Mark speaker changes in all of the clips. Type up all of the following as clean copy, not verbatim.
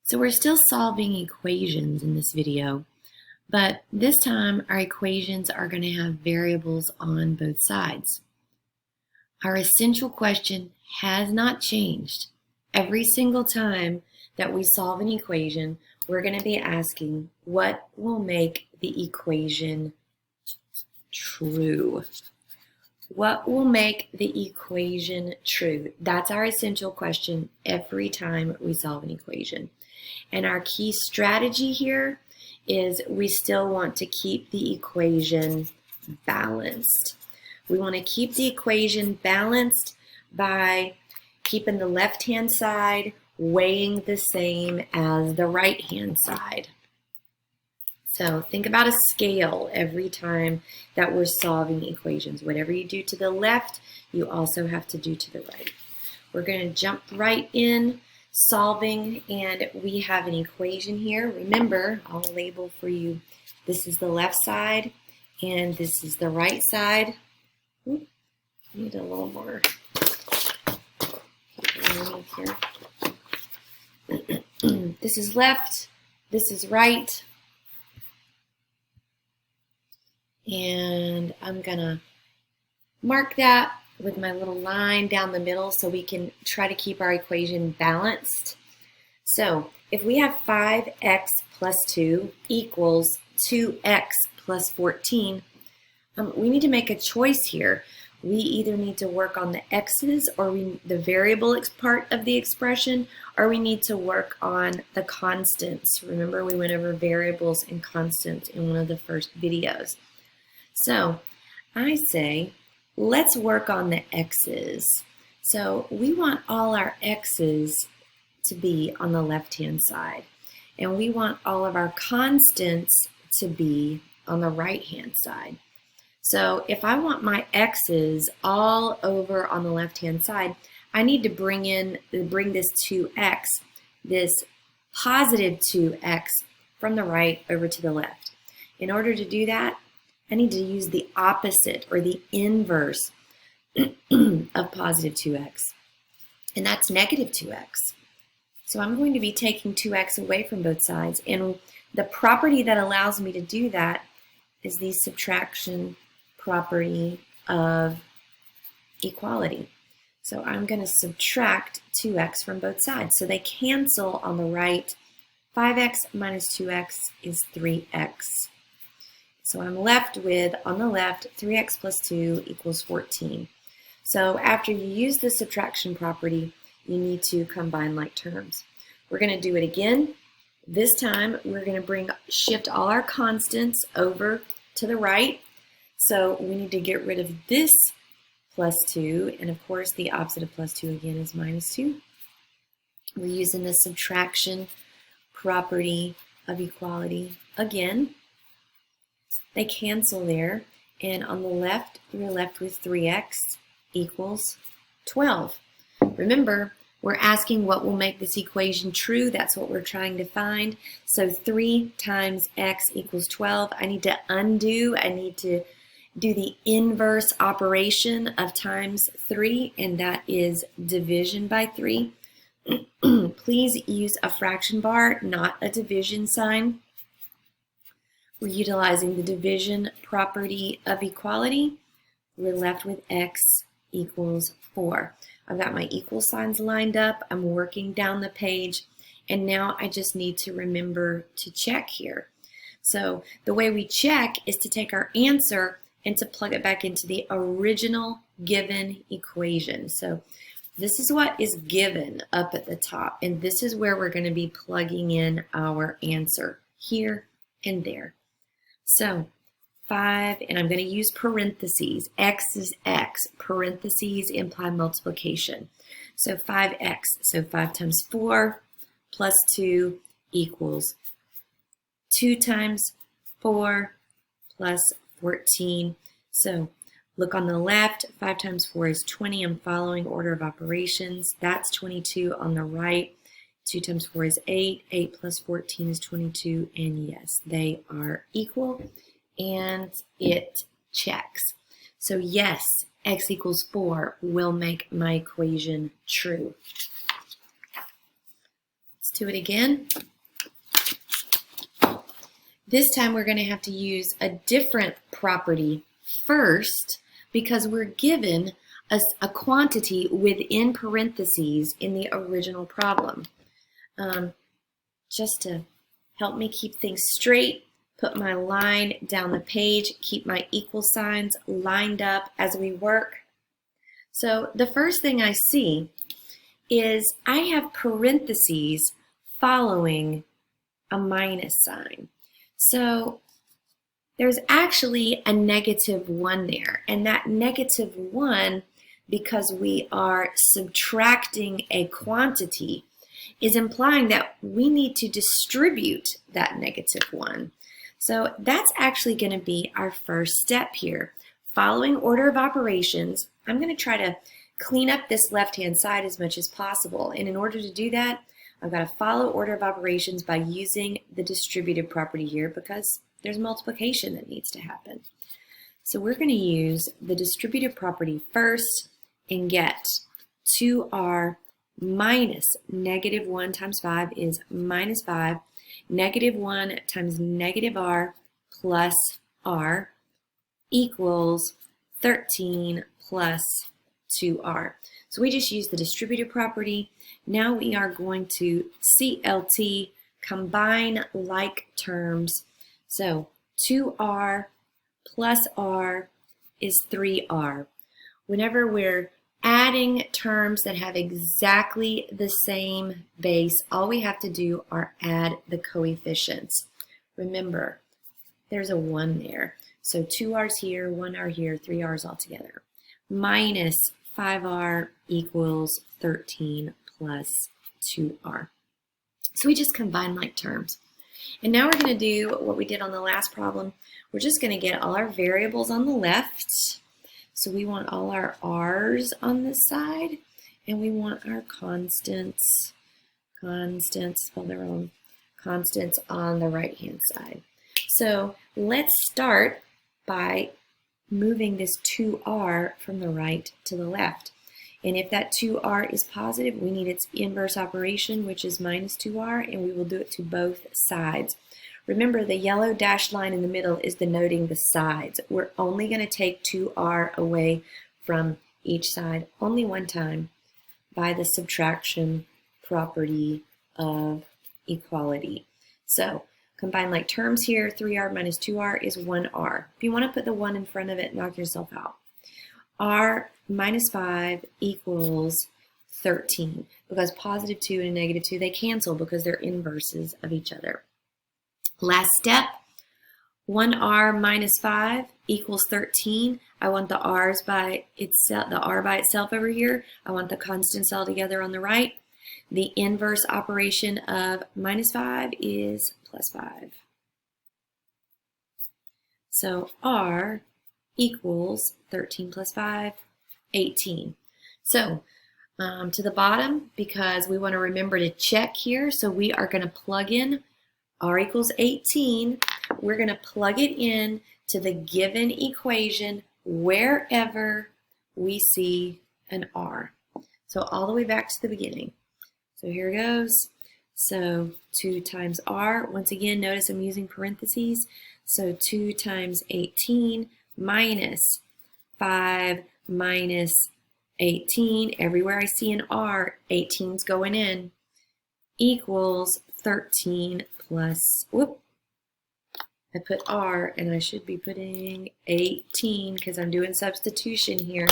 Speaker 1: So we're still solving equations in this video, but this time our equations are going to have variables on both sides. Our essential question has not changed. Every single time that we solve an equation, we're going to be asking what will make the equation true. What will make the equation true? That's our essential question every time we solve an equation. And our key strategy here is we still want to keep the equation balanced. We want to keep the equation balanced by keeping the left-hand side weighing the same as the right-hand side. So think about a scale every time that we're solving equations. Whatever you do to the left, you also have to do to the right. We're going to jump right in solving, and we have an equation here. Remember, I'll label for you, this is the left side and this is the right side. Oops, need a little more here. This is left, this is right, and I'm gonna mark that with my little line down the middle so we can try to keep our equation balanced. So if we have 5x plus 2 equals 2x plus 14, we need to make a choice here. We either need to work on the x's, or the variable part of the expression, or we need to work on the constants. Remember, we went over variables and constants in one of the first videos. So I say, let's work on the x's. So we want all our x's to be on the left-hand side, and we want all of our constants to be on the right-hand side. So if I want my x's all over on the left-hand side, I need to bring this 2x, this positive 2x, from the right over to the left. In order to do that, I need to use the opposite, or the inverse of positive 2x, and that's negative 2x. So I'm going to be taking 2x away from both sides, and the property that allows me to do that is the subtraction property of equality. So I'm going to subtract 2x from both sides. So they cancel on the right. 5x minus 2x is 3x. So I'm left with, on the left, 3x plus 2 equals 14. So after you use the subtraction property, you need to combine like terms. We're going to do it again. This time we're going to shift all our constants over to the right. So we need to get rid of this plus 2, and of course the opposite of plus 2 again is minus 2. We're using the subtraction property of equality again. They cancel there, and on the left we're left with 3x equals 12. Remember, we're asking what will make this equation true. That's what we're trying to find. So 3 times x equals 12. I need to undo. I need to do the inverse operation of times 3, and that is division by 3. Please use a fraction bar, not a division sign. We're utilizing the division property of equality. We're left with x equals 4. I've got my equal signs lined up. I'm working down the page, and now I just need to remember to check here. So the way we check is to take our answer and to plug it back into the original given equation. So this is what is given up at the top, and this is where we're going to be plugging in our answer, here and there. So 5, and I'm going to use parentheses. X is x. Parentheses imply multiplication. So 5x. So 5 times 4 plus 2 equals 2 times 4 plus 14. So look on the left. 5 times 4 is 20. I'm following order of operations. That's 22 on the right. 2 times 4 is 8. 8 plus 14 is 22. And yes, they are equal. And it checks. So yes, x equals 4 will make my equation true. Let's do it again. This time we're going to have to use a different property first because we're given a quantity within parentheses in the original problem. Just to help me keep things straight, put my line down the page, keep my equal signs lined up as we work. So the first thing I see is I have parentheses following a minus sign. So there's actually a -1 there, and that -1, because we are subtracting a quantity, is implying that we need to distribute that -1. So that's actually going to be our first step here. Following order of operations, I'm going to try to clean up this left-hand side as much as possible. And in order to do that, I've got to follow order of operations by using the distributive property here because there's multiplication that needs to happen. So we're going to use the distributive property first and get 2r minus -1 times 5 is -5. -1 times -r plus r equals 13 plus 2r. So we just use the distributive property. Now we are going to CLT, combine like terms. So 2r plus r is 3r. Whenever we're adding terms that have exactly the same base, all we have to do are add the coefficients. Remember, there's a 1 there. So 2r's here, 1r here, 3r's all together. Minus 5r equals 13 plus 2r. So we just combine like terms. And now we're going to do what we did on the last problem. We're just going to get all our variables on the left. So we want all our r's on this side, and we want our constants spell their own constants on the right-hand side. So let's start by moving this 2r from the right to the left. And if that 2r is positive, we need its inverse operation, which is minus 2r, and we will do it to both sides. Remember, the yellow dashed line in the middle is denoting the sides. We're only going to take 2r away from each side only one time by the subtraction property of equality. So combine like terms here. 3r minus 2r is 1r. If you want to put the 1 in front of it, knock yourself out. R minus 5 equals 13, because positive 2 and a negative 2, they cancel because they're inverses of each other. Last step, 1r minus 5 equals 13. I want the r's by itself, the r by itself over here. I want the constants all together on the right. The inverse operation of minus 5 is plus 5. So r equals 13 plus 5, 18. So to the bottom, because we want to remember to check here, so we are going to plug in r equals 18. We're going to plug it in to the given equation wherever we see an r. So all the way back to the beginning. So here goes. So 2 times r. Once again, notice I'm using parentheses. So 2 times 18 minus 5 minus 18. Everywhere I see an r, 18's going in, equals 13 plus, whoop, I put r and I should be putting 18 because I'm doing substitution here.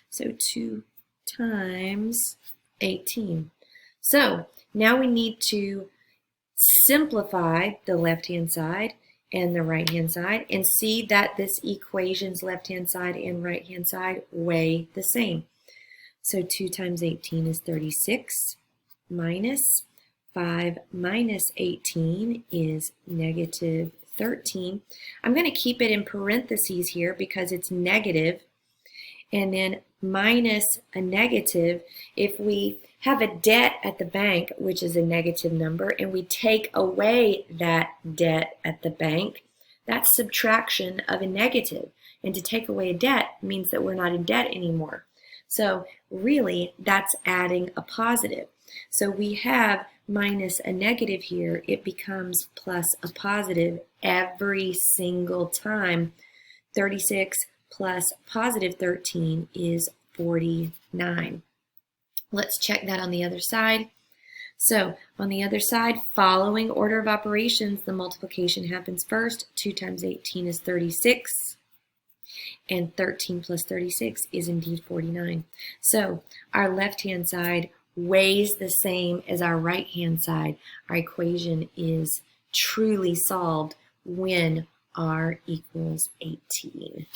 Speaker 1: So 2 times 18. So now we need to simplify the left-hand side and the right-hand side and see that this equation's left-hand side and right-hand side weigh the same. So 2 times 18 is 36 minus 5 minus 18 is negative 13. I'm going to keep it in parentheses here because it's negative. And then minus a negative, if we have a debt at the bank, which is a negative number, and we take away that debt at the bank, that's subtraction of a negative. And to take away a debt means that we're not in debt anymore. So really, that's adding a positive. So we have minus a negative here, it becomes plus a positive every single time. 36 plus positive 13 is 49. Let's check that on the other side. So on the other side, following order of operations, the multiplication happens first. 2 times 18 is 36. And 13 plus 36 is indeed 49. So our left-hand side weighs the same as our right-hand side. Our equation is truly solved when r equals 18.